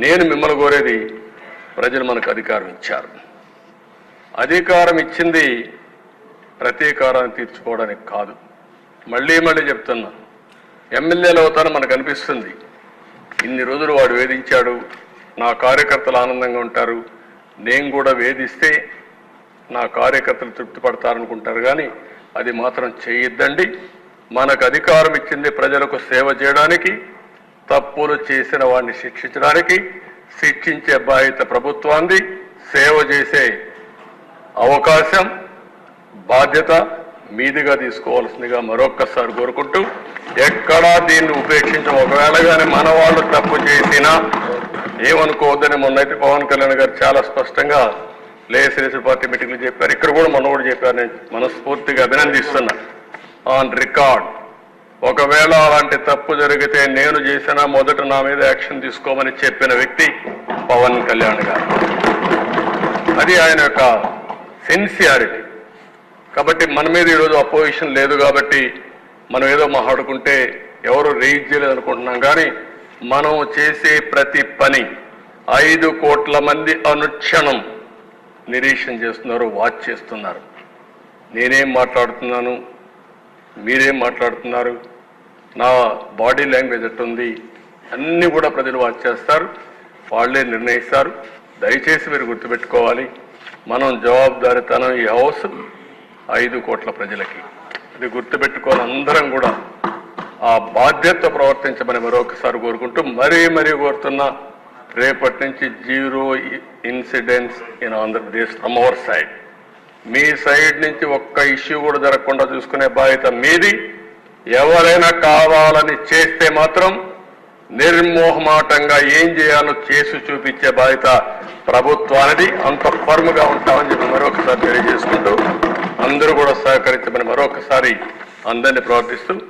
నేను మిమ్మల్ని కోరేది, ప్రజలు మనకు అధికారం ఇచ్చారు. అధికారం ఇచ్చింది ప్రతీకారాన్ని తీర్చుకోవడానికి కాదు. మళ్ళీ మళ్ళీ చెప్తున్నా, ఎమ్మెల్యేలు అవుతానని మనకు అనిపిస్తుంది. ఇన్ని రోజులు వాడు వేధించాడు, నా కార్యకర్తలు ఆనందంగా ఉంటారు, నేను కూడా వేధిస్తే నా కార్యకర్తలు తృప్తి పడతారనుకుంటారు. కానీ అది మాత్రం చేయొద్దండి. మనకు అధికారం ఇచ్చింది ప్రజలకు సేవ చేయడానికి, తప్పులు చేసిన వాడిని శిక్షించడానికి. శిక్షించే బాధ్యత ప్రభుత్వాన్ని, సేవ చేసే అవకాశం బాధ్యత మీదిగా తీసుకోవాల్సిందిగా మరొక్కసారి కోరుకుంటూ, ఎక్కడా దీన్ని ఉపేక్షించం. ఒకవేళ కానీ మన వాళ్ళు తప్పు చేసినా ఏమనుకోవద్దని మొన్నైతే పవన్ కళ్యాణ్ గారు చాలా స్పష్టంగా లేసరేసిన పార్టీ మీటింగ్లు చెప్పారు. ఇక్కడ కూడా మొన్న కూడా చెప్పారు. నేను మనస్ఫూర్తిగా అభినందిస్తున్నా. ఆన్ రికార్డ్, ఒకవేళ అలాంటి తప్పు జరిగితే నేను చేసినా మొదట నా మీద యాక్షన్ తీసుకోమని చెప్పిన వ్యక్తి పవన్ కళ్యాణ్ గారు. అది ఆయన యొక్క సిన్సియారిటీ. కాబట్టి మన మీద ఈరోజు అపోజిషన్ లేదు కాబట్టి మనం ఏదో మాట్లాడుకుంటే ఎవరు రేజ్ చేయలేదు అనుకుంటున్నాం. కానీ మనం చేసే ప్రతి పని 5 కోట్ల మంది అనుక్షణం నిరీక్షణ చేస్తున్నారు, వాచ్ చేస్తున్నారు. నేనేం మాట్లాడుతున్నాను, మీరేం మాట్లాడుతున్నారు, నా బాడీ లాంగ్వేజ్ ఎట్టుంది, అన్నీ కూడా ప్రజలు వాచ్ చేస్తారు, వాళ్ళే నిర్ణయిస్తారు. దయచేసి మీరు గుర్తుపెట్టుకోవాలి, మనం జవాబుదారీతనం ఈ హౌస్ 5 కోట్ల ప్రజలకి. ఇది గుర్తుపెట్టుకోవాలి. అందరం కూడా ఆ బాధ్యత ప్రవర్తించమని మరొకసారి కోరుకుంటూ, మరీ కోరుతున్నా, రేపటి నుంచి 0 incidents in Andhra Pradesh from our side. Me side నుంచి ఒక్క ఇష్యూ కూడా జరగకుండా చూసుకునే బాధ్యత మీది. ఎవరైనా కావాలని చేస్తే మాత్రం నిర్మోహమాటంగా ఏం చేయాలో చేసి చూపించే బాధ్యత ప్రభుత్వానికి. అంత ఫర్మ్గా ఉంటామని చెప్పి మరొకసారి తెలియజేసుకుంటూ, అందరూ కూడా సహకరించమని మరొకసారి అందరినీ ప్రార్థిస్తూ